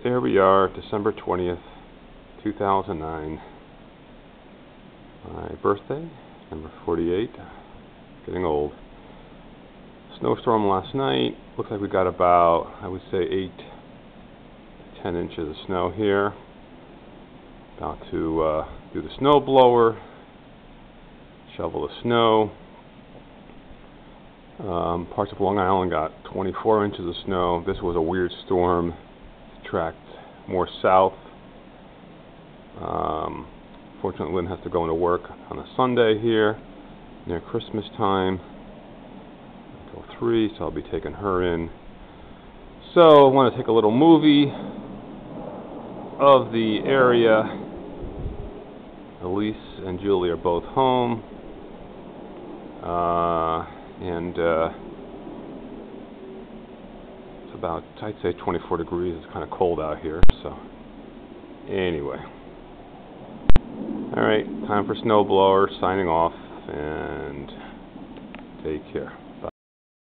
There we are, December 20th, 2009. My birthday, number 48. Getting old. Snowstorm last night. Looks like we got about, I would say, 8 to 10 inches of snow here. About to do the snow blower, shovel the snow. Parts of Long Island got 24 inches of snow. This was a weird storm. It tracked more south. Fortunately, Lynn has to go into work on a Sunday here near Christmas time until 3, so I'll be taking her in. So I want to take a little movie of the area. Elise and Julie are both home. And it's about, I'd say, 24 degrees. It's kind of cold out here, so anyway. Alright, time for snowblower, signing off, and take care. Bye.